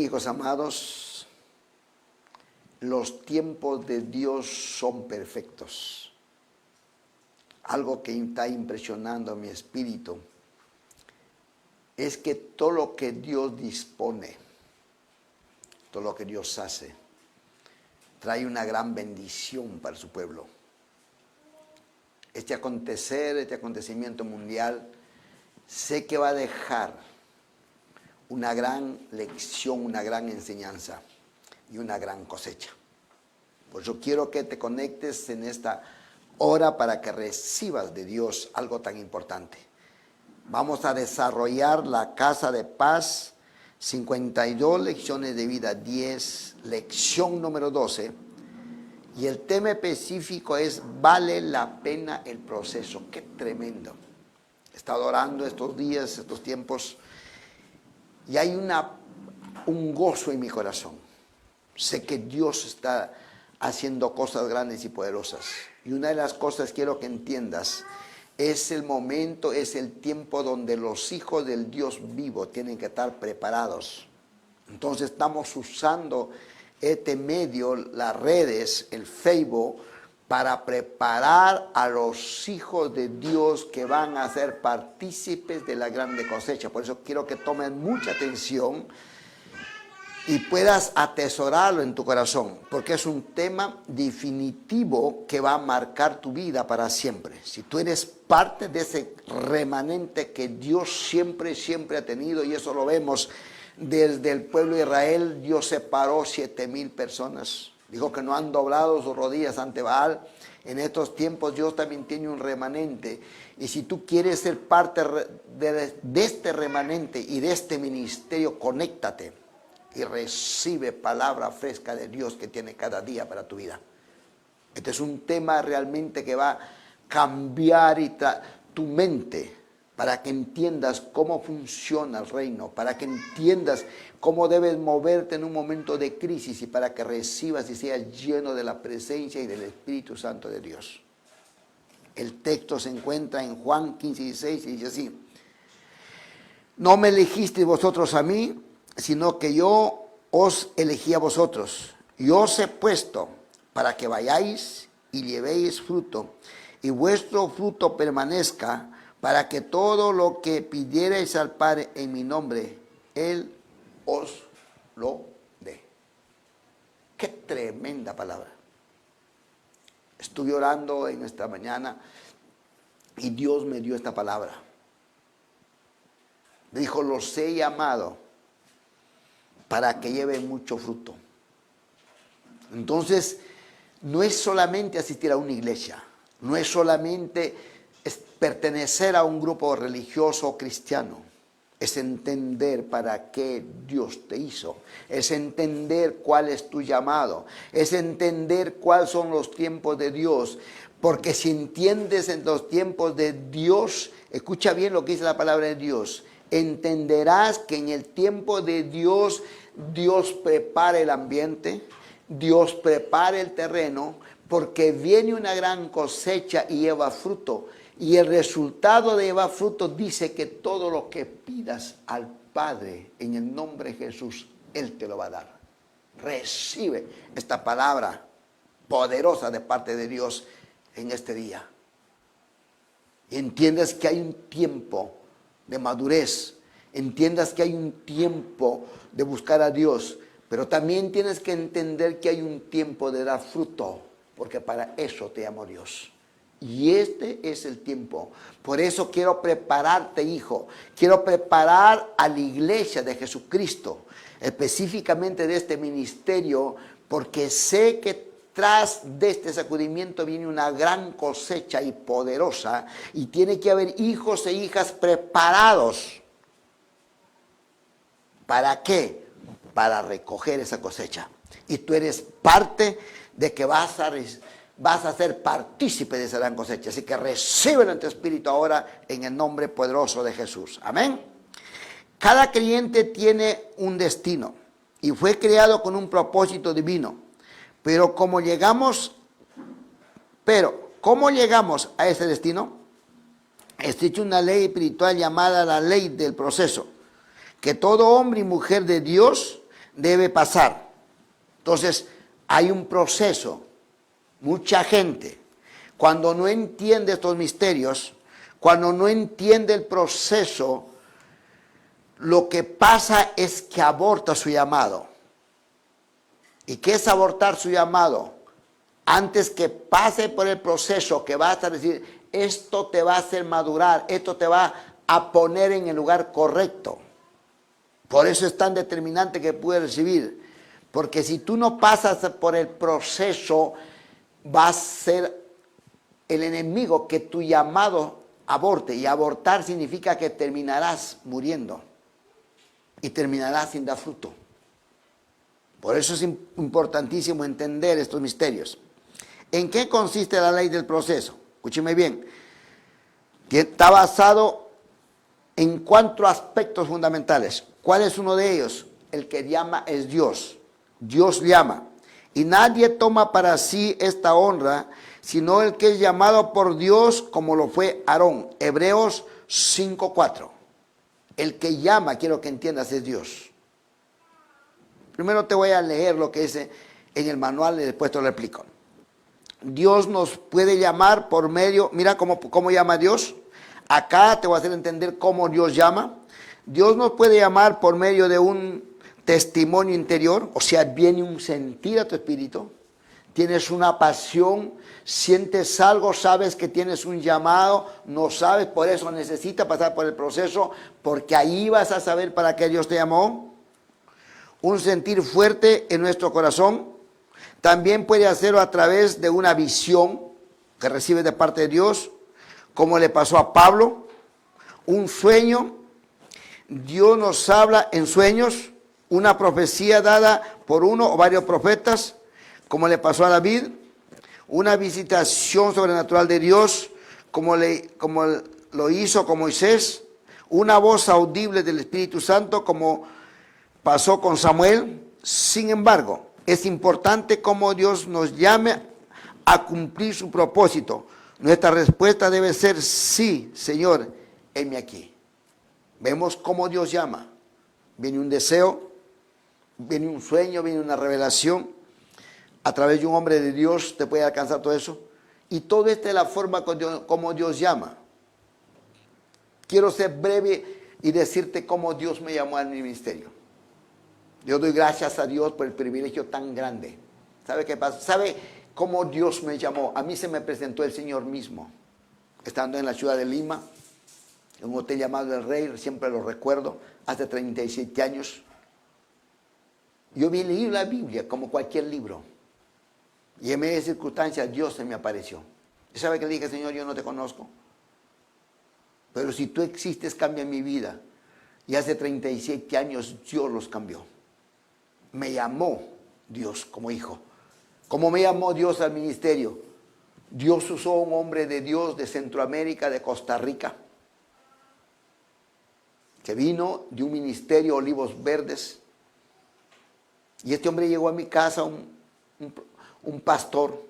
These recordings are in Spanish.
Hijos amados, los tiempos de Dios son perfectos. Algo que está impresionando a mi espíritu es que todo lo que Dios dispone, todo lo que Dios hace, trae una gran bendición para su pueblo. Este acontecimiento mundial, sé que va a dejar una gran lección, una gran enseñanza y una gran cosecha. Por eso quiero que te conectes en esta hora para que recibas de Dios algo tan importante. Vamos a desarrollar la Casa de Paz, 52 lecciones de vida, 10, lección número 12. Y el tema específico es, vale la pena el proceso. ¡Qué tremendo! He estado orando estos días, estos tiempos, y hay un gozo en mi corazón. Sé que Dios está haciendo cosas grandes y poderosas. Y una de las cosas quiero que entiendas, es el momento, es el tiempo donde los hijos del Dios vivo tienen que estar preparados. Entonces estamos usando este medio, las redes, el Facebook, para preparar a los hijos de Dios que van a ser partícipes de la grande cosecha. Por eso quiero que tomen mucha atención y puedas atesorarlo en tu corazón, porque es un tema definitivo que va a marcar tu vida para siempre. Si tú eres parte de ese remanente que Dios siempre ha tenido, y eso lo vemos desde el pueblo de Israel, Dios separó 7,000 personas. Dijo que no han doblado sus rodillas ante Baal. En estos tiempos Dios también tiene un remanente. Y si tú quieres ser parte de este remanente y de este ministerio, conéctate y recibe palabra fresca de Dios que tiene cada día para tu vida. Este es un tema realmente que va a cambiar tu mente, para que entiendas cómo funciona el reino, para que entiendas cómo debes moverte en un momento de crisis y para que recibas y seas lleno de la presencia y del Espíritu Santo de Dios. El texto se encuentra en Juan 15:16 y dice así: no me elegisteis vosotros a mí, sino que yo os elegí a vosotros. Yo os he puesto para que vayáis y llevéis fruto, y vuestro fruto permanezca, para que todo lo que pidierais al Padre en mi nombre, Él os lo dé. ¡Qué tremenda palabra! Estuve orando en esta mañana y Dios me dio esta palabra. Me dijo, los he llamado para que lleven mucho fruto. Entonces, no es solamente asistir a una iglesia, no es solamente pertenecer a un grupo religioso o cristiano, es entender para qué Dios te hizo, es entender cuál es tu llamado, es entender cuáles son los tiempos de Dios, porque si entiendes en los tiempos de Dios, escucha bien lo que dice la palabra de Dios, entenderás que en el tiempo de Dios, Dios prepara el ambiente, Dios prepara el terreno, porque viene una gran cosecha y lleva fruto. Y el resultado de llevar fruto dice que todo lo que pidas al Padre en el nombre de Jesús, Él te lo va a dar. Recibe esta palabra poderosa de parte de Dios en este día. Y entiendas que hay un tiempo de madurez. Entiendas que hay un tiempo de buscar a Dios. Pero también tienes que entender que hay un tiempo de dar fruto. Porque para eso te llamó Dios. Y este es el tiempo. Por eso quiero prepararte, hijo. Quiero preparar a la iglesia de Jesucristo, específicamente de este ministerio, porque sé que tras de este sacudimiento viene una gran cosecha y poderosa, y tiene que haber hijos e hijas preparados. ¿Para qué? Para recoger esa cosecha. Y tú eres parte de que vas a ser partícipe de esa gran cosecha. Así que recíbelo en tu espíritu ahora en el nombre poderoso de Jesús. Amén. Cada creyente tiene un destino y fue creado con un propósito divino. Pero ¿cómo llegamos a ese destino? Existe una ley espiritual llamada la ley del proceso, que todo hombre y mujer de Dios debe pasar. Entonces, hay un proceso. Mucha gente, cuando no entiende estos misterios, cuando no entiende el proceso, lo que pasa es que aborta su llamado. ¿Y qué es abortar su llamado? Antes que pase por el proceso que va a decir, esto te va a hacer madurar, esto te va a poner en el lugar correcto. Por eso es tan determinante que puedes recibir. Porque si tú no pasas por el proceso, va a ser el enemigo que tu llamado aborte. Y abortar significa que terminarás muriendo. Y terminarás sin dar fruto. Por eso es importantísimo entender estos misterios. ¿En qué consiste la ley del proceso? Escúcheme bien. Que está basado en 4 aspectos fundamentales. ¿Cuál es uno de ellos? El que llama es Dios. Dios llama. Y nadie toma para sí esta honra, sino el que es llamado por Dios, como lo fue Aarón. Hebreos 5:4. El que llama, quiero que entiendas, es Dios. Primero te voy a leer lo que dice en el manual y después te lo explico. Dios nos puede llamar por medio, mira cómo llama Dios. Acá te voy a hacer entender cómo Dios llama. Dios nos puede llamar por medio de un testimonio interior, o sea, viene un sentir a tu espíritu. Tienes una pasión, sientes algo, sabes que tienes un llamado, no sabes, por eso necesitas pasar por el proceso, porque ahí vas a saber para qué Dios te llamó. Un sentir fuerte en nuestro corazón. También puede hacerlo a través de una visión que recibes de parte de Dios, como le pasó a Pablo. Un sueño. Dios nos habla en sueños. Una profecía dada por uno o varios profetas, como le pasó a David. Una visitación sobrenatural de Dios, como lo hizo con Moisés. Una voz audible del Espíritu Santo, como pasó con Samuel. Sin embargo, es importante cómo Dios nos llame a cumplir su propósito. Nuestra respuesta debe ser sí, Señor, heme aquí. Vemos cómo Dios llama. Viene un deseo, viene un sueño, viene una revelación. A través de un hombre de Dios te puede alcanzar todo eso. Y toda esta es la forma como Dios llama. Quiero ser breve y decirte cómo Dios me llamó al ministerio. Yo doy gracias a Dios por el privilegio tan grande. ¿Sabe qué pasa? ¿Sabe cómo Dios me llamó? A mí se me presentó el Señor mismo. Estando en la ciudad de Lima, en un hotel llamado El Rey, siempre lo recuerdo, hace 37 años. Yo vi leer la Biblia como cualquier libro. Y en medio de circunstancias Dios se me apareció. ¿Y sabe qué le dije? Señor, yo no te conozco. Pero si tú existes, cambia mi vida. Y hace 37 años Dios los cambió. Me llamó Dios como hijo. Como me llamó Dios al ministerio. Dios usó a un hombre de Dios de Centroamérica, de Costa Rica, que vino de un ministerio Olivos Verdes. Y este hombre llegó a mi casa, un pastor,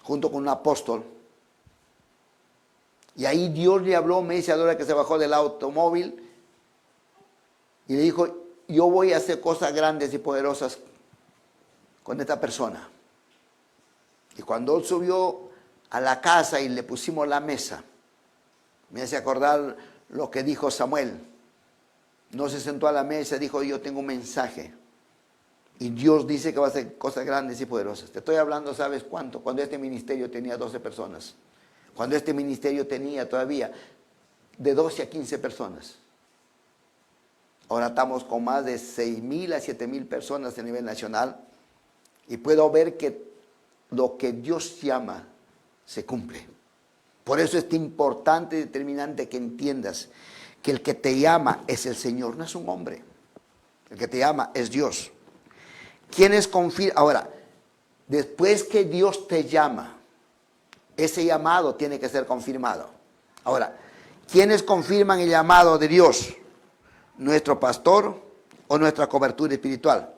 junto con un apóstol. Y ahí Dios le habló, me dice ahora que se bajó del automóvil, y le dijo, yo voy a hacer cosas grandes y poderosas con esta persona. Y cuando él subió a la casa y le pusimos la mesa, me hace acordar lo que dijo Samuel. No se sentó a la mesa, dijo, yo tengo un mensaje. Y Dios dice que va a hacer cosas grandes y poderosas. Te estoy hablando, ¿sabes cuánto? Cuando este ministerio tenía 12 personas. Cuando este ministerio tenía todavía de 12 a 15 personas. Ahora estamos con más de 6,000 a 7,000 personas a nivel nacional. Y puedo ver que lo que Dios llama se cumple. Por eso es importante y determinante que entiendas que el que te llama es el Señor, no es un hombre. El que te llama es Dios. ¿Quiénes confirman? Ahora, después que Dios te llama, ese llamado tiene que ser confirmado. Ahora, ¿quiénes confirman el llamado de Dios? ¿Nuestro pastor o nuestra cobertura espiritual?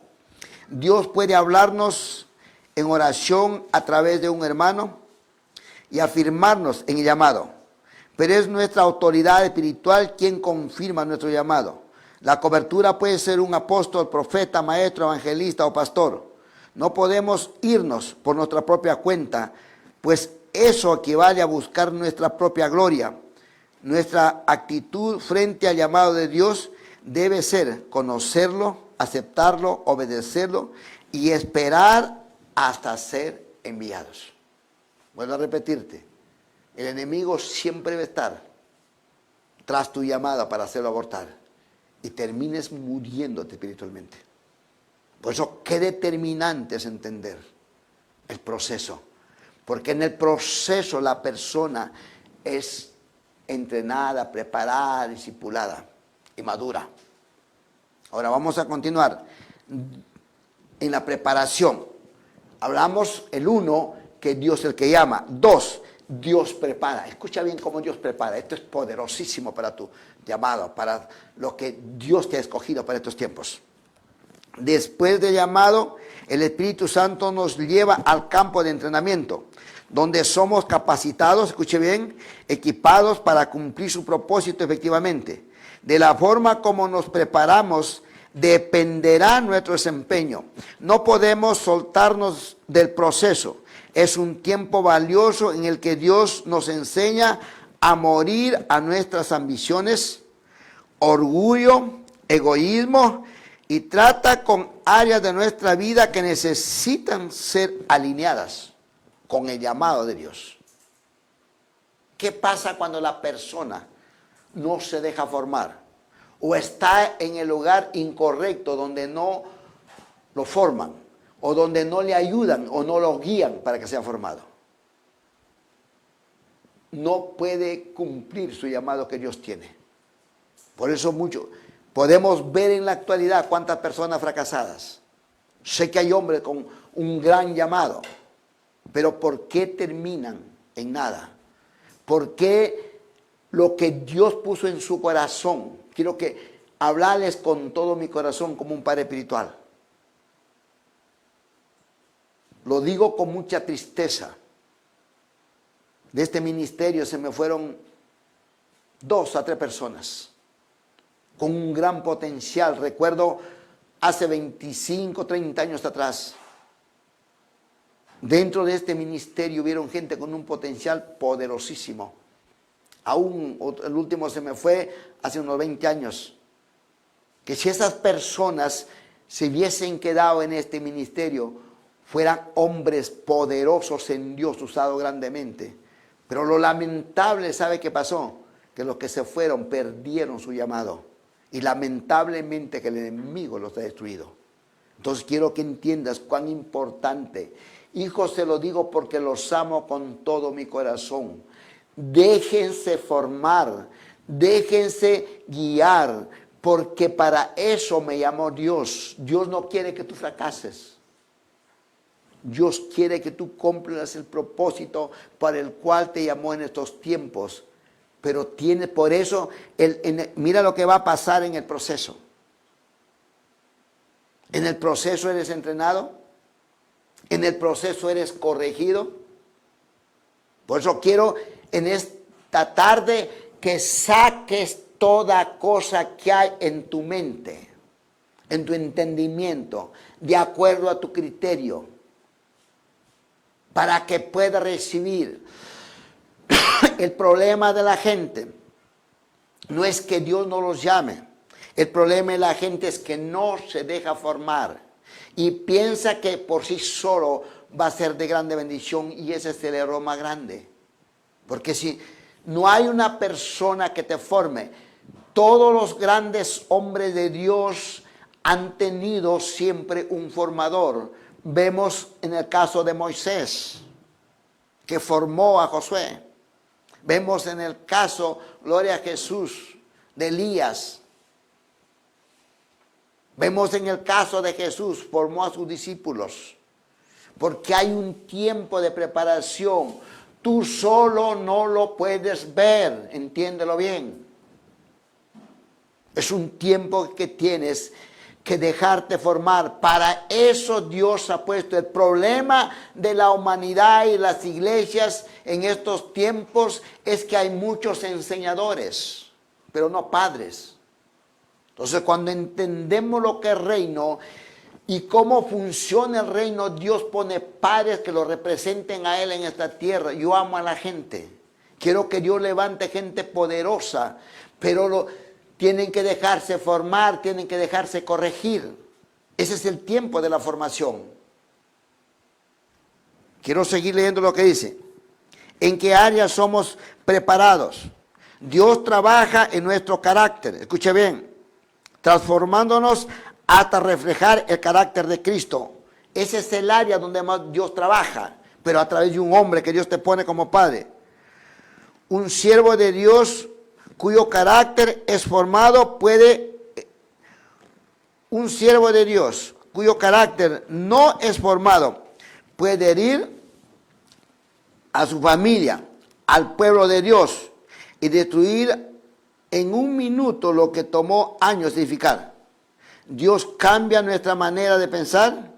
Dios puede hablarnos en oración a través de un hermano y afirmarnos en el llamado. Pero es nuestra autoridad espiritual quien confirma nuestro llamado. La cobertura puede ser un apóstol, profeta, maestro, evangelista o pastor. No podemos irnos por nuestra propia cuenta, pues eso equivale a buscar nuestra propia gloria. Nuestra actitud frente al llamado de Dios debe ser conocerlo, aceptarlo, obedecerlo y esperar hasta ser enviados. Vuelvo a repetirte, el enemigo siempre debe estar tras tu llamada para hacerlo abortar y termines muriéndote espiritualmente. Por eso, qué determinante es entender el proceso, porque en el proceso la persona es entrenada, preparada, discipulada y madura. Ahora vamos a continuar en la preparación. Hablamos el 1, que Dios es el que llama. 2, Dios prepara. Escucha bien cómo Dios prepara. Esto es poderosísimo para tu llamado, para lo que Dios te ha escogido para estos tiempos. Después del llamado, el Espíritu Santo nos lleva al campo de entrenamiento, donde somos capacitados, escuche bien, equipados para cumplir su propósito efectivamente. De la forma como nos preparamos, dependerá nuestro desempeño. No podemos soltarnos del proceso. Es un tiempo valioso en el que Dios nos enseña a morir a nuestras ambiciones, orgullo, egoísmo, y trata con áreas de nuestra vida que necesitan ser alineadas con el llamado de Dios. ¿Qué pasa cuando la persona no se deja formar o está en el lugar incorrecto donde no lo forman o donde no le ayudan o no lo guían para que sea formado? No puede cumplir su llamado que Dios tiene. Por eso podemos ver en la actualidad cuántas personas fracasadas. Sé que hay hombres con un gran llamado, pero ¿por qué terminan en nada? ¿Por qué lo que Dios puso en su corazón? Quiero que hablarles con todo mi corazón como un padre espiritual. Lo digo con mucha tristeza. De este ministerio se me fueron 2 a 3 personas con un gran potencial. Recuerdo hace 25, 30 años atrás, dentro de este ministerio hubieron gente con un potencial poderosísimo. Aún el último se me fue hace unos 20 años. Que si esas personas se hubiesen quedado en este ministerio, fueran hombres poderosos en Dios, usados grandemente. Pero lo lamentable, ¿sabe qué pasó? Que los que se fueron perdieron su llamado. Y lamentablemente que el enemigo los ha destruido. Entonces quiero que entiendas cuán importante. Hijos, se lo digo porque los amo con todo mi corazón. Déjense formar, déjense guiar, porque para eso me llamó Dios. Dios no quiere que tú fracases. Dios quiere que tú cumplas el propósito para el cual te llamó en estos tiempos. Pero por eso, mira lo que va a pasar en el proceso. En el proceso eres entrenado. En el proceso eres corregido. Por eso quiero en esta tarde que saques toda cosa que hay en tu mente, en tu entendimiento, de acuerdo a tu criterio, para que puedas recibir. El problema de la gente no es que Dios no los llame. El problema de la gente es que no se deja formar y piensa que por sí solo va a ser de grande bendición, y ese es el error más grande. Porque si no hay una persona que te forme, todos los grandes hombres de Dios han tenido siempre un formador. Vemos en el caso de Moisés, que formó a Josué. Vemos en el caso, gloria a Jesús, de Elías. Vemos en el caso de Jesús, formó a sus discípulos. Porque hay un tiempo de preparación. Tú solo no lo puedes ver, entiéndelo bien. Es un tiempo que tienes que dejarte formar. Para eso Dios ha puesto. El problema de la humanidad y las iglesias en estos tiempos es que hay muchos enseñadores, pero no padres. Entonces, cuando entendemos lo que es reino y cómo funciona el reino, Dios pone padres que lo representen a Él en esta tierra. Yo amo a la gente. Quiero que Dios levante gente poderosa, pero tienen que dejarse formar, tienen que dejarse corregir. Ese es el tiempo de la formación. Quiero seguir leyendo lo que dice. ¿En qué áreas somos preparados? Dios trabaja en nuestro carácter. Escuche bien. Transformándonos hasta reflejar el carácter de Cristo. Ese es el área donde más Dios trabaja, pero a través de un hombre que Dios te pone como padre. Un siervo de Dios cuyo carácter es formado un siervo de Dios cuyo carácter no es formado puede herir a su familia, al pueblo de Dios y destruir en un minuto lo que tomó años edificar. Dios cambia nuestra manera de pensar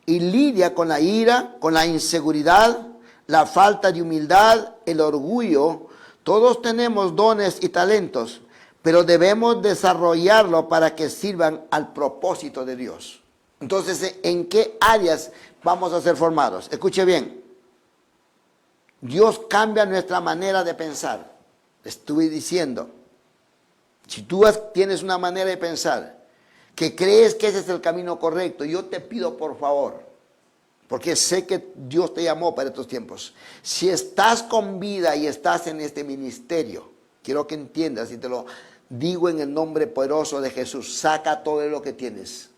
y lidia con la ira, con la inseguridad, la falta de humildad, el orgullo. Todos tenemos dones y talentos, pero debemos desarrollarlo para que sirvan al propósito de Dios. Entonces, ¿en qué áreas vamos a ser formados? Escuche bien. Dios cambia nuestra manera de pensar. Estuve diciendo, si tú tienes una manera de pensar que crees que ese es el camino correcto, yo te pido por favor, porque sé que Dios te llamó para estos tiempos. Si estás con vida y estás en este ministerio, quiero que entiendas y te lo digo en el nombre poderoso de Jesús, saca todo lo que tienes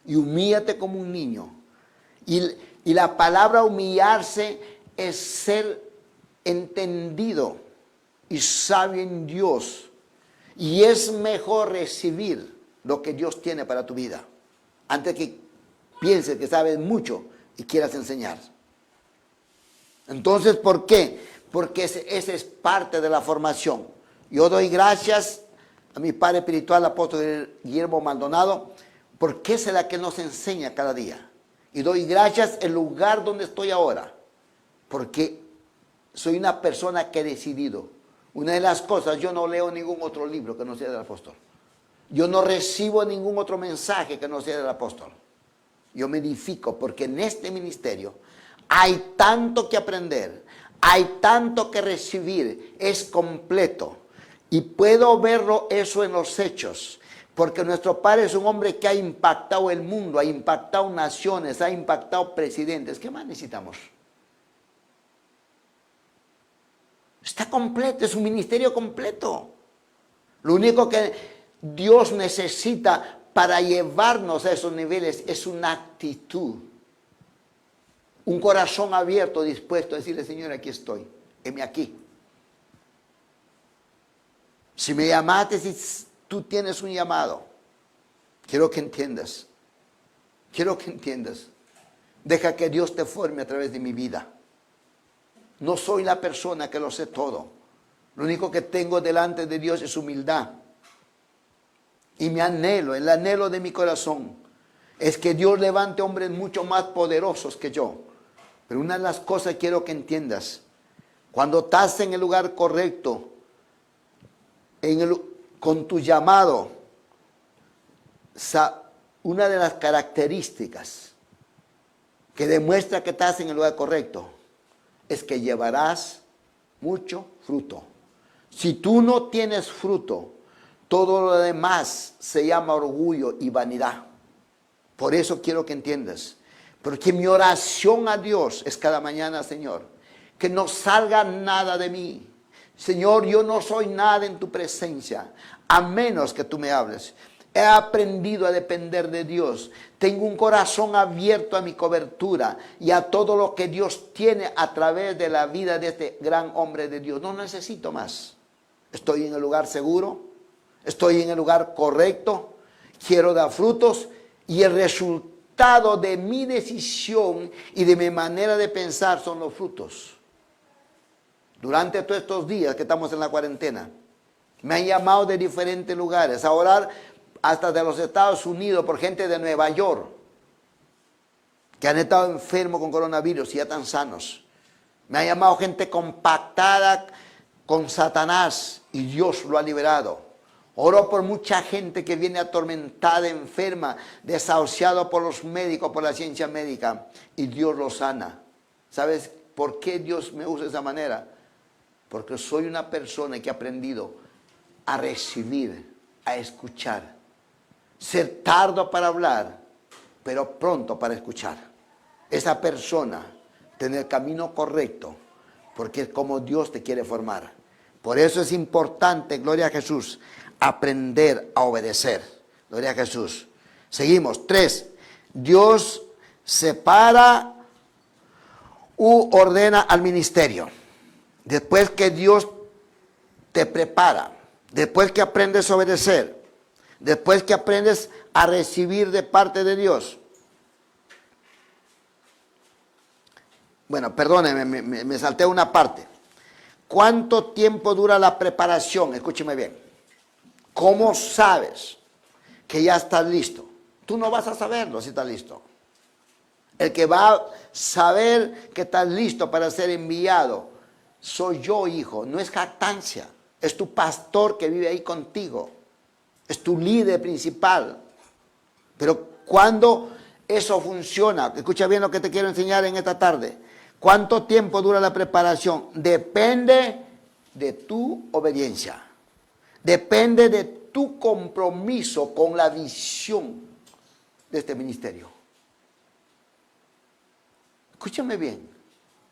y humíllate como un niño. Y la palabra humillarse es ser entendido y sabio en Dios. Y es mejor recibir lo que Dios tiene para tu vida antes que pienses que sabes mucho y quieras enseñar. Entonces, ¿por qué? Porque ese es parte de la formación. Yo doy gracias a mi padre espiritual, apóstol Guillermo Maldonado, porque es la que nos enseña cada día. Y doy gracias al lugar donde estoy ahora, porque soy una persona que he decidido. Una de las cosas, yo no leo ningún otro libro que no sea del apóstol. Yo no recibo ningún otro mensaje que no sea del apóstol. Yo me edifico porque en este ministerio hay tanto que aprender, hay tanto que recibir, es completo. Y puedo verlo eso en los hechos, porque nuestro Padre es un hombre que ha impactado el mundo, ha impactado naciones, ha impactado presidentes. ¿Qué más necesitamos? Está completo, es un ministerio completo. Lo único que Dios necesita para llevarnos a esos niveles es una actitud. Un corazón abierto, dispuesto a decirle, Señor, aquí estoy, heme aquí. Si me llamaste, si tú tienes un llamado, quiero que entiendas. Quiero que entiendas. Deja que Dios te forme a través de mi vida. No soy la persona que lo sé todo. Lo único que tengo delante de Dios es humildad. Y mi anhelo, el anhelo de mi corazón, es que Dios levante hombres mucho más poderosos que yo. Pero una de las cosas quiero que entiendas. Cuando estás en el lugar correcto, con tu llamado, una de las características que demuestra que estás en el lugar correcto es que llevarás mucho fruto. Si tú no tienes fruto, todo lo demás se llama orgullo y vanidad. Por eso quiero que entiendas. Porque mi oración a Dios es cada mañana, Señor, que no salga nada de mí. Señor, yo no soy nada en tu presencia, a menos que tú me hables. He aprendido a depender de Dios. Tengo un corazón abierto a mi cobertura y a todo lo que Dios tiene a través de la vida de este gran hombre de Dios. No necesito más. Estoy en el lugar seguro. Estoy en el lugar correcto. Quiero dar frutos. Y el resultado de mi decisión y de mi manera de pensar son los frutos. Durante todos estos días que estamos en la cuarentena, me han llamado de diferentes lugares a orar, hasta de los Estados Unidos, por gente de Nueva York, que han estado enfermos con coronavirus y ya están sanos. Me ha llamado gente compactada con Satanás y Dios lo ha liberado. Oro por mucha gente que viene atormentada, enferma, desahuciada por los médicos, por la ciencia médica, y Dios los sana. ¿Sabes por qué Dios me usa de esa manera? Porque soy una persona que ha aprendido a recibir, a escuchar. Ser tardo para hablar, pero pronto para escuchar. Esa persona tiene el camino correcto, porque es como Dios te quiere formar. Por eso es importante, gloria a Jesús, aprender a obedecer. Gloria a Jesús. Seguimos. 3. Dios separa u ordena al ministerio. Después que Dios te prepara, después que aprendes a obedecer, después que aprendes a recibir de parte de Dios. Bueno, perdóneme, me salté una parte. ¿Cuánto tiempo dura la preparación? Escúcheme bien. ¿Cómo sabes que ya estás listo? Tú no vas a saberlo si estás listo. El que va a saber que estás listo para ser enviado soy yo, hijo. No es jactancia. Es tu pastor que vive ahí contigo. Es tu líder principal. Pero cuando eso funciona, escucha bien lo que te quiero enseñar en esta tarde. ¿Cuánto tiempo dura la preparación? Depende de tu obediencia. Depende de tu compromiso con la visión de este ministerio. Escúchame bien.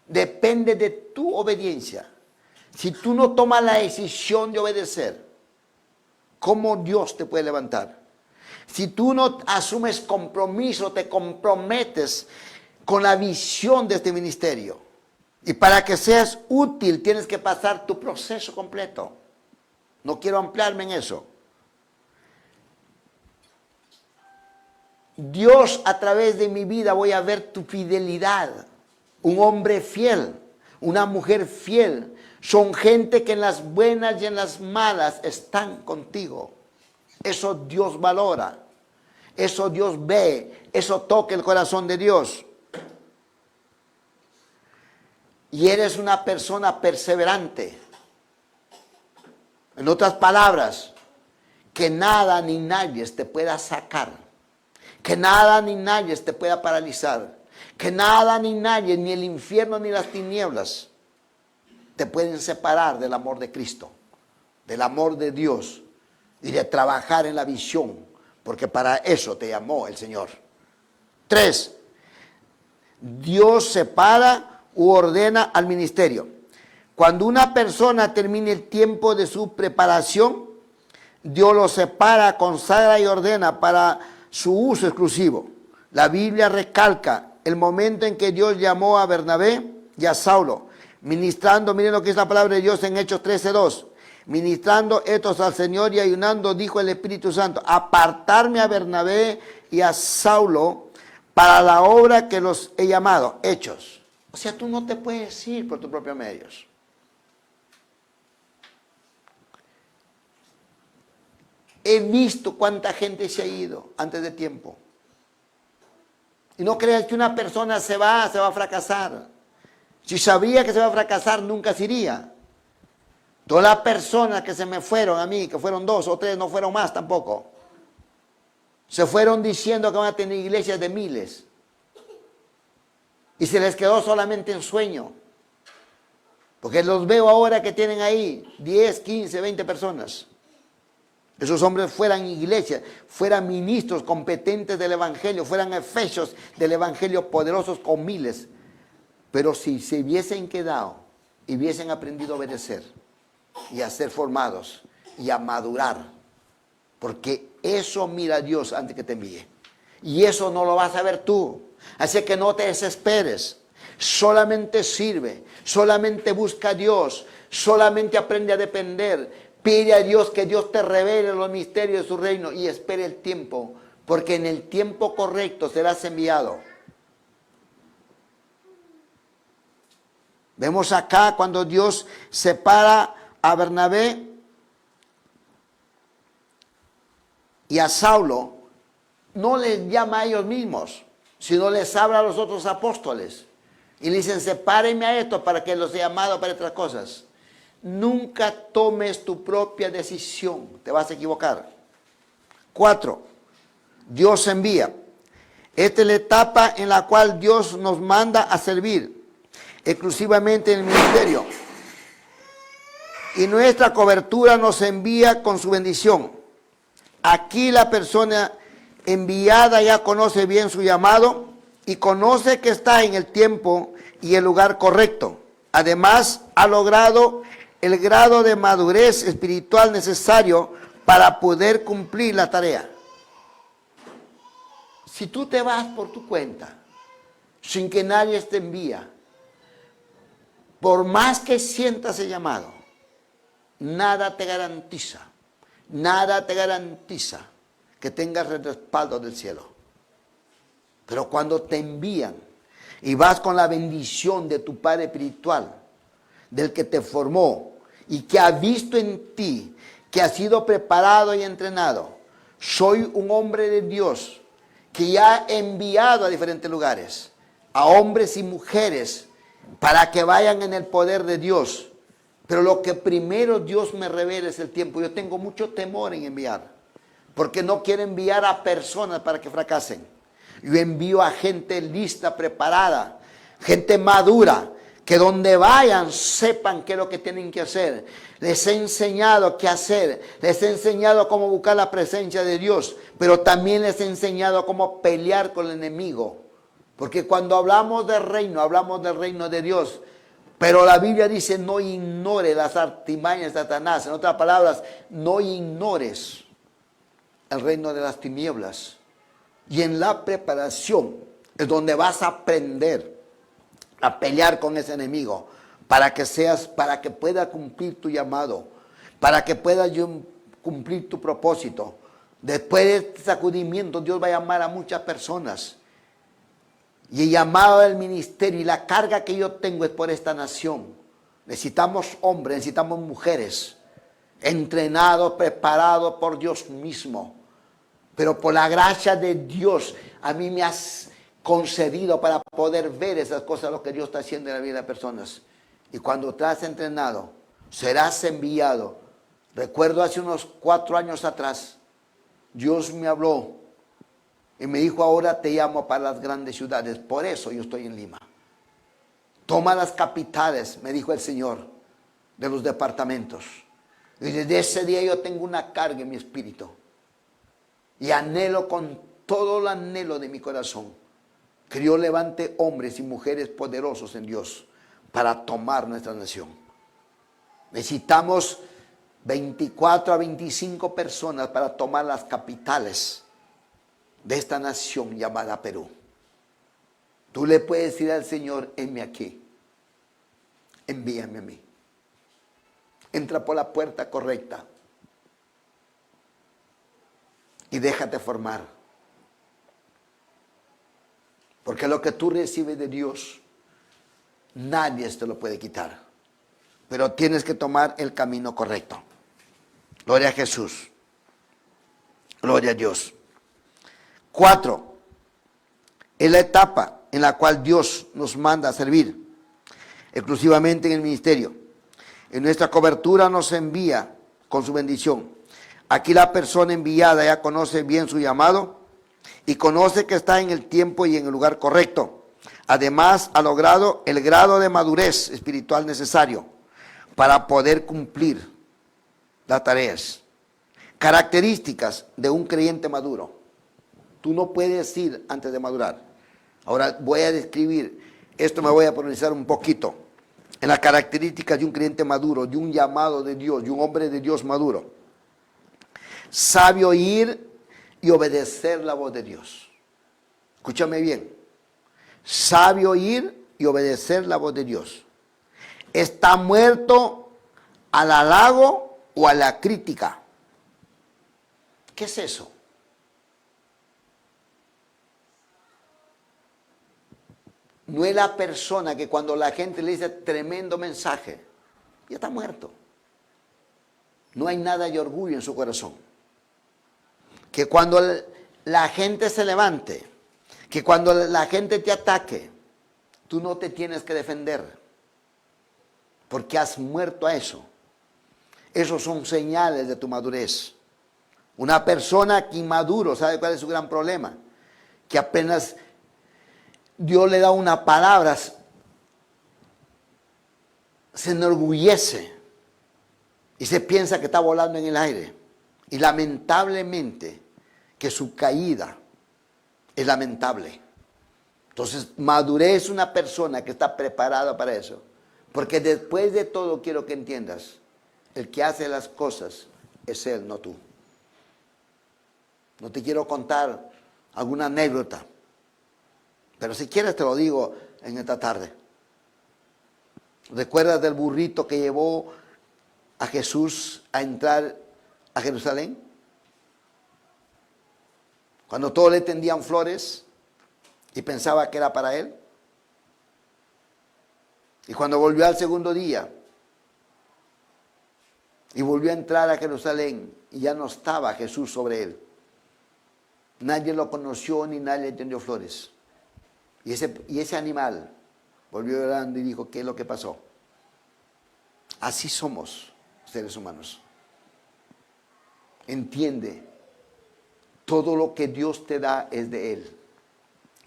Depende de tu obediencia. Si tú no tomas la decisión de obedecer, ¿cómo Dios te puede levantar? Si tú no asumes compromiso, te comprometes con la visión de este ministerio. Y para que seas útil, tienes que pasar tu proceso completo. No quiero ampliarme en eso. Dios, a través de mi vida voy a ver tu fidelidad. Un hombre fiel, una mujer fiel. Son gente que en las buenas y en las malas están contigo. Eso Dios valora. Eso Dios ve. Eso toca el corazón de Dios. Y eres una persona perseverante. En otras palabras, que nada ni nadie te pueda sacar. Que nada ni nadie te pueda paralizar. Que nada ni nadie, ni el infierno ni las tinieblas, te pueden separar del amor de Cristo, del amor de Dios y de trabajar en la visión, porque para eso te llamó el Señor. 3. Dios separa u ordena al ministerio. Cuando una persona termine el tiempo de su preparación, Dios lo separa, consagra y ordena para su uso exclusivo. La Biblia recalca el momento en que Dios llamó a Bernabé y a Saulo, ministrando, miren lo que es la palabra de Dios en Hechos 13:2. Ministrando estos al Señor y ayunando, dijo el Espíritu Santo, apartarme a Bernabé y a Saulo para la obra que los he llamado. Hechos. O sea, tú no te puedes ir por tus propios medios. He visto cuánta gente se ha ido antes de tiempo. Y no creas que una persona se va a fracasar. Si sabía que se va a fracasar, nunca se iría. Todas las personas que se me fueron a mí, que fueron 2 o 3, no fueron más tampoco. Se fueron diciendo que van a tener iglesias de miles. Y se les quedó solamente en sueño. Porque los veo ahora que tienen ahí 10, 15, 20 personas. Esos hombres fueran iglesias, fueran ministros competentes del evangelio, fueran efesios del evangelio poderosos con miles. Pero si se hubiesen quedado y hubiesen aprendido a obedecer y a ser formados y a madurar, porque eso mira Dios antes que te envíe. Y eso no lo vas a ver tú. Así que no te desesperes. Solamente sirve, solamente busca a Dios, solamente aprende a depender. Pide a Dios que Dios te revele los misterios de su reino y espere el tiempo, porque en el tiempo correcto serás enviado. Vemos acá cuando Dios separa a Bernabé y a Saulo, no les llama a ellos mismos, sino les habla a los otros apóstoles. Y le dicen, sepárenme a estos para que los he llamado para otras cosas. Nunca tomes tu propia decisión, te vas a equivocar. 4. Dios envía. Esta es la etapa en la cual Dios nos manda a servir exclusivamente en el ministerio. Y nuestra cobertura nos envía con su bendición. Aquí la persona enviada ya conoce bien su llamado y conoce que está en el tiempo y el lugar correcto. Además, ha logrado el grado de madurez espiritual necesario para poder cumplir la tarea. Si tú te vas por tu cuenta, sin que nadie te envía, por más que sientas el llamado, nada te garantiza que tengas el respaldo del cielo. Pero cuando te envían y vas con la bendición de tu Padre espiritual, del que te formó y que ha visto en ti, que ha sido preparado y entrenado, soy un hombre de Dios que ya he enviado a diferentes lugares, a hombres y mujeres, para que vayan en el poder de Dios. Pero lo que primero Dios me revela es el tiempo. Yo tengo mucho temor en enviar, porque no quiero enviar a personas para que fracasen. Yo envío a gente lista, preparada, gente madura, que donde vayan sepan qué es lo que tienen que hacer. Les he enseñado qué hacer, les he enseñado cómo buscar la presencia de Dios, pero también les he enseñado cómo pelear con el enemigo. Porque cuando hablamos del reino de Dios, pero la Biblia dice no ignore las artimañas de Satanás. En otras palabras, no ignores el reino de las tinieblas. Y en la preparación es donde vas a aprender a pelear con ese enemigo para que pueda cumplir tu llamado, para que puedas cumplir tu propósito. Después de este sacudimiento, Dios va a llamar a muchas personas. Y el llamado del ministerio y la carga que yo tengo es por esta nación. Necesitamos hombres, necesitamos mujeres entrenados, preparados por Dios mismo. Pero por la gracia de Dios, a mí me has concedido para poder ver esas cosas, lo que Dios está haciendo en la vida de personas. Y cuando te has entrenado, serás enviado. Recuerdo hace unos 4 años atrás, Dios me habló y me dijo, ahora te llamo para las grandes ciudades. Por eso yo estoy en Lima. Toma las capitales, me dijo el Señor, de los departamentos. Y desde ese día yo tengo una carga en mi espíritu. Y anhelo con todo el anhelo de mi corazón que Dios levante hombres y mujeres poderosos en Dios para tomar nuestra nación. Necesitamos 24 a 25 personas para tomar las capitales de esta nación llamada Perú. Tú le puedes decir al Señor, envíame aquí, envíame a mí. Entra por la puerta correcta y déjate formar. Porque lo que tú recibes de Dios, nadie te lo puede quitar. Pero tienes que tomar el camino correcto. Gloria a Jesús. Gloria a Dios. 4. Es la etapa en la cual Dios nos manda a servir. Exclusivamente en el ministerio. En nuestra cobertura nos envía con su bendición. Aquí la persona enviada ya conoce bien su llamado y conoce que está en el tiempo y en el lugar correcto. Además, ha logrado el grado de madurez espiritual necesario para poder cumplir las tareas. Características de un creyente maduro. Tú no puedes ir antes de madurar. Ahora voy a describir, esto me voy a profundizar un poquito, en las características de un creyente maduro, de un llamado de Dios, de un hombre de Dios maduro. Sabe oír y obedecer la voz de Dios. Escúchame bien. Sabe oír y obedecer la voz de Dios. Está muerto al halago o a la crítica. ¿Qué es eso? No es la persona que cuando la gente le dice tremendo mensaje, ya está muerto. No hay nada de orgullo en su corazón. Que cuando la gente se levante, que cuando la gente te ataque, tú no te tienes que defender. Porque has muerto a eso. Esos son señales de tu madurez. Una persona que inmaduro, ¿sabe cuál es su gran problema? Que apenas Dios le da una palabra, se enorgullece y se piensa que está volando en el aire. Y lamentablemente que su caída es lamentable. Entonces, madurez es una persona que está preparada para eso. Porque después de todo, quiero que entiendas, el que hace las cosas es Él, no tú. No te quiero contar alguna anécdota, pero si quieres te lo digo en esta tarde. ¿Recuerdas del burrito que llevó a Jesús a entrar a Jerusalén? Cuando todos le tendían flores y pensaba que era para él. Y cuando volvió al segundo día y volvió a entrar a Jerusalén y ya no estaba Jesús sobre él. Nadie lo conoció ni nadie le tendió flores. Y ese animal volvió llorando y dijo, ¿qué es lo que pasó? Así somos seres humanos. Entiende, todo lo que Dios te da es de Él.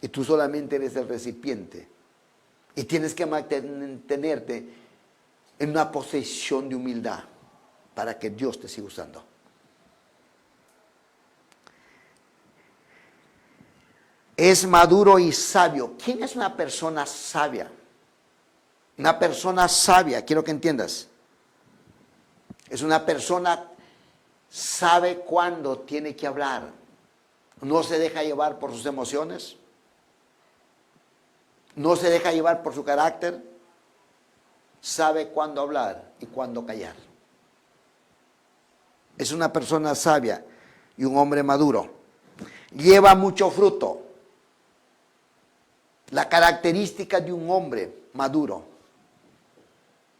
Y tú solamente eres el recipiente. Y tienes que mantenerte en una posición de humildad para que Dios te siga usando. Es maduro y sabio. ¿Quién es una persona sabia? Una persona sabia, quiero que entiendas. Es una persona sabe cuándo tiene que hablar. No se deja llevar por sus emociones. No se deja llevar por su carácter. Sabe cuándo hablar y cuándo callar. Es una persona sabia y un hombre maduro. Lleva mucho fruto. La característica de un hombre maduro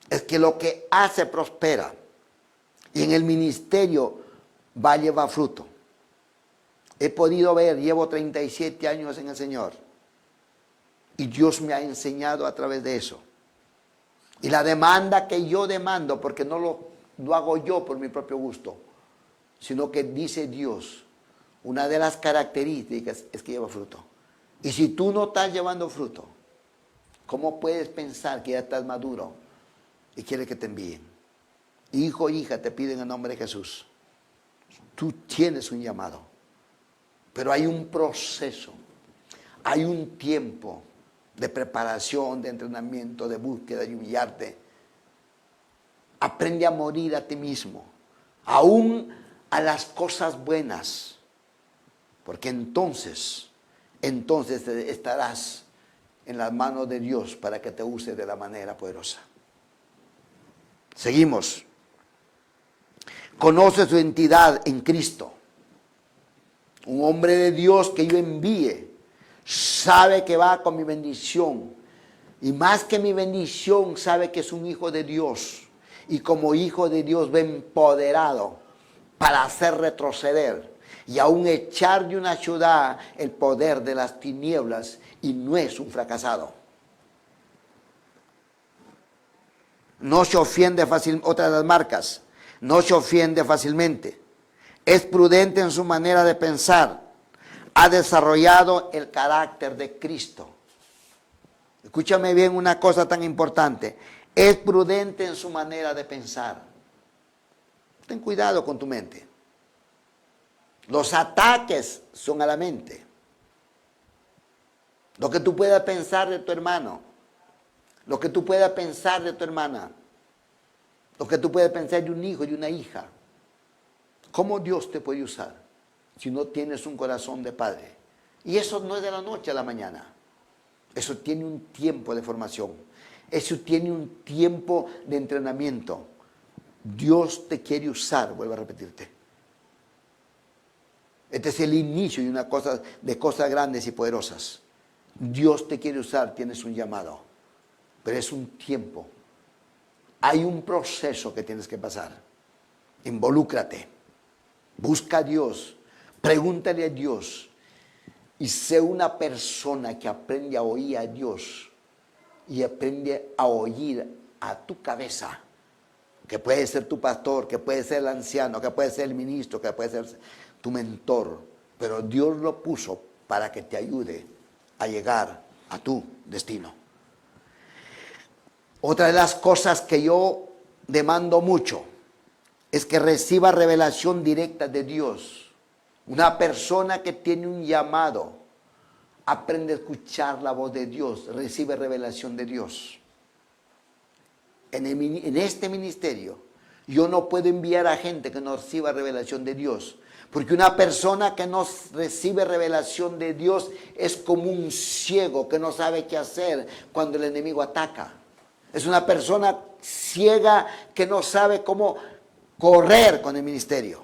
es que lo que hace prospera y en el ministerio va a llevar fruto. He podido ver, llevo 37 años en el Señor y Dios me ha enseñado a través de eso. Y la demanda que yo demando, porque no lo hago yo por mi propio gusto, sino que dice Dios, una de las características es que lleva fruto. Y si tú no estás llevando fruto, ¿cómo puedes pensar que ya estás maduro y quieres que te envíen? Hijo, hija, te piden en nombre de Jesús. Tú tienes un llamado, pero hay un proceso, hay un tiempo de preparación, de entrenamiento, de búsqueda, de humillarte. Aprende a morir a ti mismo, aún a las cosas buenas, porque entonces estarás en las manos de Dios para que te use de la manera poderosa. Seguimos. Conoce su identidad en Cristo. Un hombre de Dios que yo envíe sabe que va con mi bendición. Y más que mi bendición, sabe que es un hijo de Dios. Y como hijo de Dios va empoderado para hacer retroceder y aún echar de una ciudad el poder de las tinieblas, y no es un fracasado. No se ofiende fácilmente, otra de las marcas, no se ofiende fácilmente. Es prudente en su manera de pensar. Ha desarrollado el carácter de Cristo. Escúchame bien una cosa tan importante. Es prudente en su manera de pensar. Ten cuidado con tu mente. Los ataques son a la mente. Lo que tú puedas pensar de tu hermano, lo que tú puedas pensar de tu hermana, lo que tú puedas pensar de un hijo y de una hija. ¿Cómo Dios te puede usar si no tienes un corazón de padre? Y eso no es de la noche a la mañana. Eso tiene un tiempo de formación. Eso tiene un tiempo de entrenamiento. Dios te quiere usar, vuelvo a repetirte. Este es el inicio de cosas grandes y poderosas. Dios te quiere usar, tienes un llamado, pero es un tiempo. Hay un proceso que tienes que pasar. Involúcrate, busca a Dios, pregúntale a Dios y sé una persona que aprende a oír a Dios y aprende a oír a tu cabeza que puede ser tu pastor, que puede ser el anciano, que puede ser el ministro, que puede ser tu mentor, pero Dios lo puso para que te ayude a llegar a tu destino. Otra de las cosas que yo demando mucho es que reciba revelación directa de Dios. Una persona que tiene un llamado, aprende a escuchar la voz de Dios, recibe revelación de Dios. En este ministerio, yo no puedo enviar a gente que no reciba revelación de Dios. Porque una persona que no recibe revelación de Dios es como un ciego que no sabe qué hacer cuando el enemigo ataca. Es una persona ciega que no sabe cómo correr con el ministerio.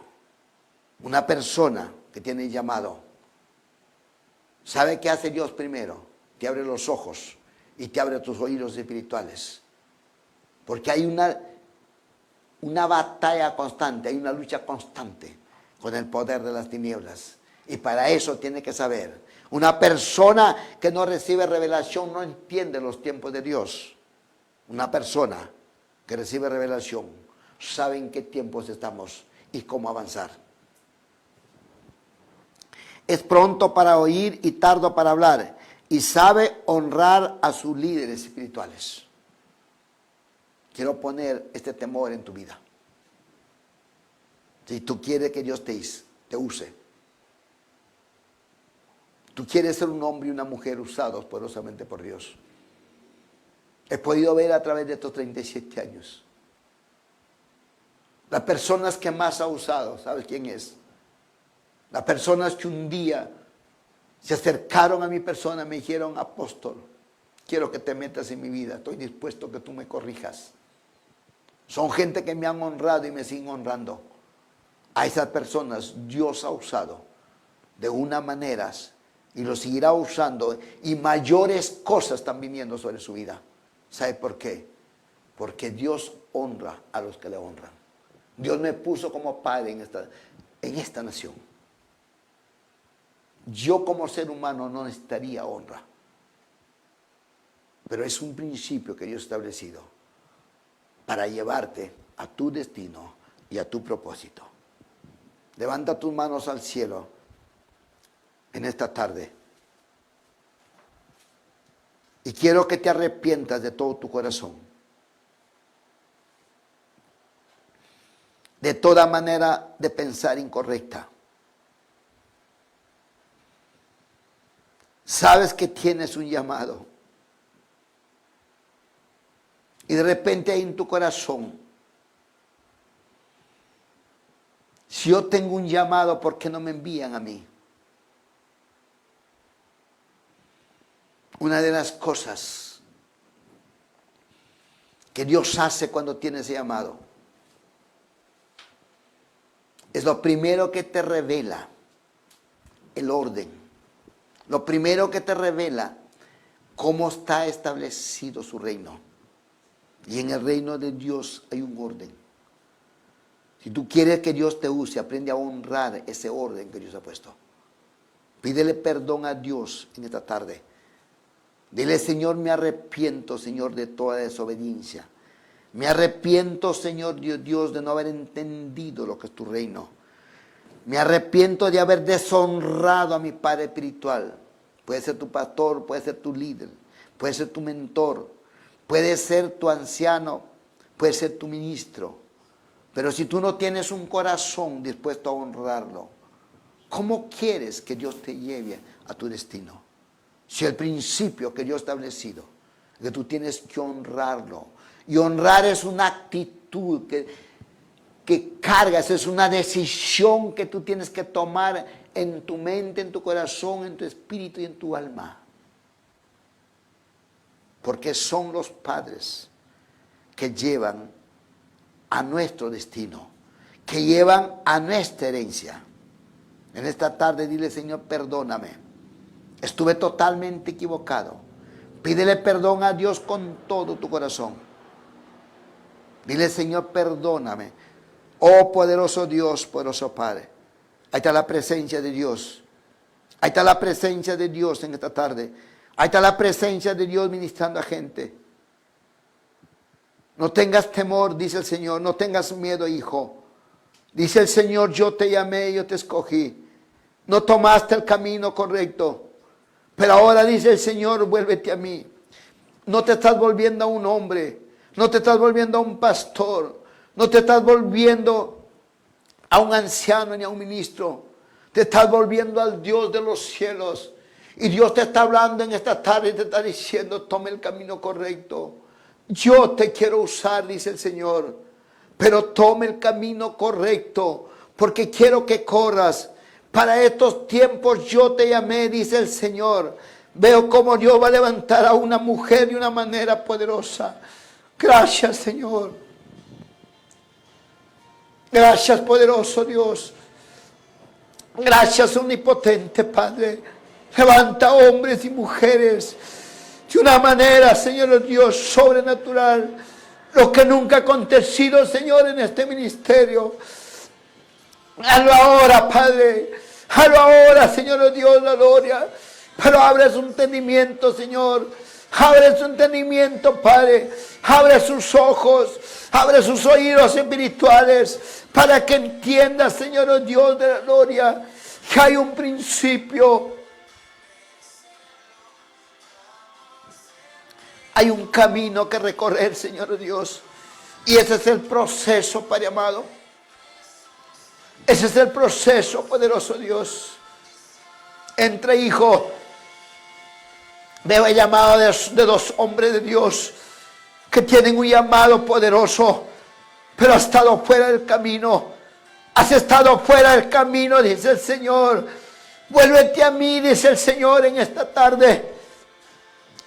Una persona que tiene llamado, ¿sabe qué hace Dios primero? Te abre los ojos y te abre tus oídos espirituales. Porque hay una batalla constante, hay una lucha constante con el poder de las tinieblas. Y para eso tiene que saber. Una persona que no recibe revelación no entiende los tiempos de Dios. Una persona que recibe revelación sabe en qué tiempos estamos y cómo avanzar. Es pronto para oír y tardo para hablar, y sabe honrar a sus líderes espirituales. Quiero poner este temor en tu vida. Si tú quieres que Dios te use, tú quieres ser un hombre y una mujer usados poderosamente por Dios. He podido ver a través de estos 37 años las personas que más ha usado. ¿Sabes quién es? Las personas que un día se acercaron a mi persona y me dijeron: apóstol, quiero que te metas en mi vida, estoy dispuesto a que tú me corrijas. Son gente que me han honrado y me siguen honrando. A esas personas Dios ha usado de una manera y lo seguirá usando, y mayores cosas están viniendo sobre su vida. ¿Sabe por qué? Porque Dios honra a los que le honran. Dios me puso como padre en esta nación. Yo como ser humano no necesitaría honra, pero es un principio que Dios ha establecido para llevarte a tu destino y a tu propósito. Levanta tus manos al cielo en esta tarde y quiero que te arrepientas de todo tu corazón, de toda manera de pensar incorrecta. Sabes que tienes un llamado y de repente hay en tu corazón: si yo tengo un llamado, ¿por qué no me envían a mí? Una de las cosas que Dios hace cuando tienes ese llamado es lo primero que te revela el orden. Lo primero que te revela cómo está establecido su reino. Y en el reino de Dios hay un orden. Si tú quieres que Dios te use, aprende a honrar ese orden que Dios ha puesto. Pídele perdón a Dios en esta tarde. Dile: Señor, me arrepiento, Señor, de toda desobediencia. Me arrepiento, Señor Dios, de no haber entendido lo que es tu reino. Me arrepiento de haber deshonrado a mi Padre espiritual. Puede ser tu pastor, puede ser tu líder, puede ser tu mentor, puede ser tu anciano, puede ser tu ministro. Pero si tú no tienes un corazón dispuesto a honrarlo, ¿cómo quieres que Dios te lleve a tu destino? Si el principio que Dios ha establecido es que tú tienes que honrarlo. Y honrar es una actitud que cargas, es una decisión que tú tienes que tomar en tu mente, en tu corazón, en tu espíritu y en tu alma. Porque son los padres que llevan a nuestro destino, que llevan a nuestra herencia. En esta tarde dile: Señor, perdóname. Estuve totalmente equivocado. Pídele perdón a Dios con todo tu corazón. Dile: Señor, perdóname. Oh poderoso Dios, poderoso Padre. Ahí está la presencia de Dios. Ahí está la presencia de Dios en esta tarde. Ahí está la presencia de Dios ministrando a gente. No tengas temor, dice el Señor. No tengas miedo, hijo. Dice el Señor, yo te llamé, yo te escogí. No tomaste el camino correcto. Pero ahora dice el Señor, vuélvete a mí. No te estás volviendo a un hombre. No te estás volviendo a un pastor. No te estás volviendo a un anciano ni a un ministro. Te estás volviendo al Dios de los cielos. Y Dios te está hablando en esta tarde y te está diciendo, tome el camino correcto. Yo te quiero usar, dice el Señor. Pero tome el camino correcto, porque quiero que corras. Para estos tiempos yo te llamé, dice el Señor. Veo cómo Dios va a levantar a una mujer de una manera poderosa. Gracias, Señor. Gracias, poderoso Dios. Gracias, omnipotente Padre. Levanta hombres y mujeres de una manera, Señor Dios, sobrenatural. Lo que nunca ha acontecido, Señor, en este ministerio. Hazlo ahora, Padre. Hazlo ahora, Señor Dios, la gloria. Pero abre su entendimiento, Señor. Abre su entendimiento, Padre. Abre sus ojos. Abre sus oídos espirituales. Para que entienda, Señor Dios de la gloria, que hay un principio. Hay un camino que recorrer, Señor Dios. Y ese es el proceso, Padre amado. Ese es el proceso, poderoso Dios. Entre hijos. Veo el llamado de dos hombres de Dios que tienen un llamado poderoso, pero has estado fuera del camino. Has estado fuera del camino, dice el Señor. Vuélvete a mí, dice el Señor en esta tarde.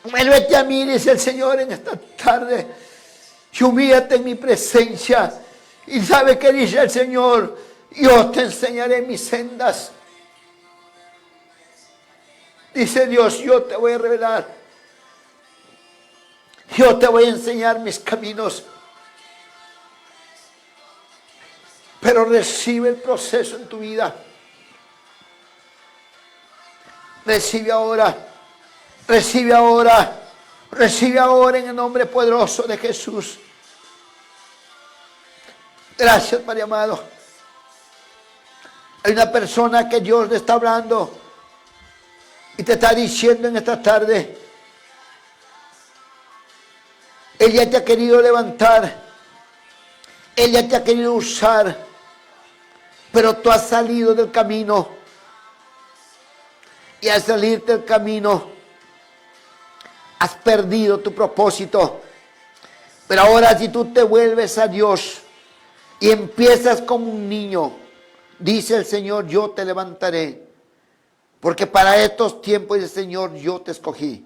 Vuélvete a mí, dice el Señor en esta tarde. Y humíllate en mi presencia. Y sabe que dice el Señor, yo te enseñaré mis sendas. Dice Dios, yo te voy a revelar. Yo te voy a enseñar mis caminos. Pero recibe el proceso en tu vida. Recibe ahora. Recibe ahora. Recibe ahora en el nombre poderoso de Jesús. Gracias, Padre amado. Hay una persona que Dios le está hablando y te está diciendo en esta tarde, ella te ha querido levantar, ella te ha querido usar, pero tú has salido del camino. Y al salirte del camino, has perdido tu propósito. Pero ahora si tú te vuelves a Dios y empiezas como un niño, dice el Señor, yo te levantaré. Porque para estos tiempos, el Señor, yo te escogí.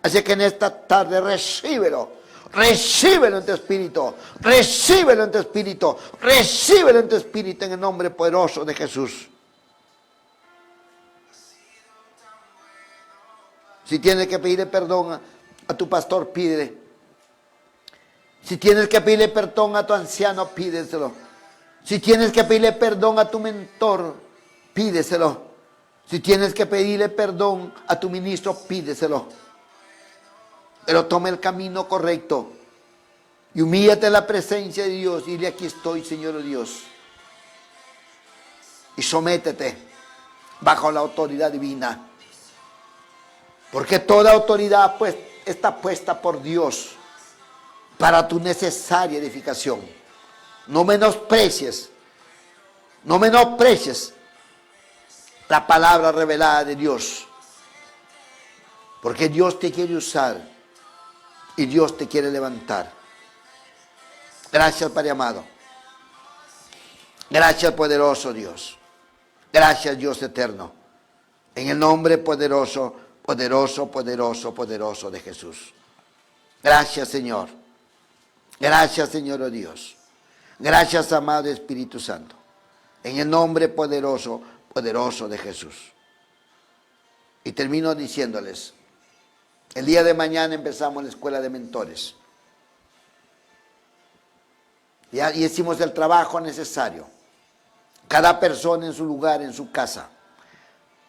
Así que en esta tarde recíbelo. Recíbelo en tu espíritu. Recíbelo en tu espíritu. Recíbelo en tu espíritu en el nombre poderoso de Jesús. Si tienes que pedirle perdón a tu pastor, pídele. Si tienes que pedirle perdón a tu anciano, pídeselo. Si tienes que pedirle perdón a tu mentor, pídeselo. Si tienes que pedirle perdón a tu ministro, pídeselo. Pero toma el camino correcto. Y humíllate en la presencia de Dios. Y dile, aquí estoy, Señor Dios. Y sométete bajo la autoridad divina. Porque toda autoridad pues, está puesta por Dios para tu necesaria edificación. No menosprecies. No menosprecies la palabra revelada de Dios. Porque Dios te quiere usar y Dios te quiere levantar. Gracias, Padre amado. Gracias, poderoso Dios. Gracias, Dios eterno. En el nombre poderoso, poderoso, poderoso, poderoso de Jesús. Gracias, Señor. Gracias, Señor, oh Dios. Gracias, amado Espíritu Santo. En el nombre poderoso, poderoso de Jesús. Y termino diciéndoles, el día de mañana empezamos la escuela de mentores. Ya hicimos el trabajo necesario. Cada persona en su lugar, en su casa.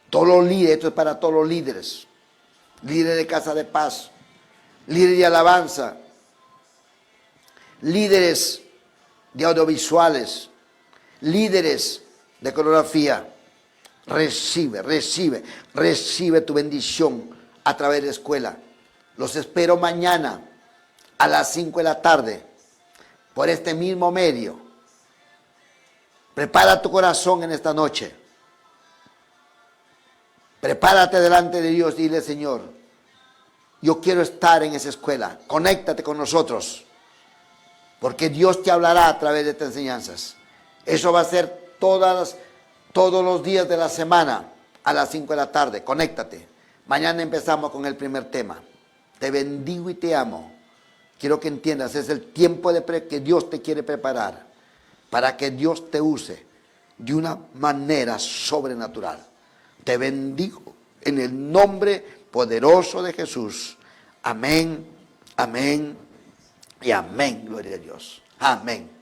Todos los líderes, esto es para todos los líderes. Líderes de casa de paz, líderes de alabanza, líderes de audiovisuales, líderes de coreografía. Recibe tu bendición a través de la escuela. Los espero mañana a las 5 de la tarde por este mismo medio. Prepara tu corazón en esta noche. Prepárate delante de Dios, dile: Señor, yo quiero estar en esa escuela. Conéctate con nosotros, porque Dios te hablará a través de estas enseñanzas. Eso va a ser todos los días de la semana a las 5 de la tarde. Conéctate. Mañana empezamos con el primer tema. Te bendigo y te amo. Quiero que entiendas, es el tiempo que Dios te quiere preparar para que Dios te use de una manera sobrenatural. Te bendigo en el nombre poderoso de Jesús. Amén, amén y amén. Gloria a Dios. Amén.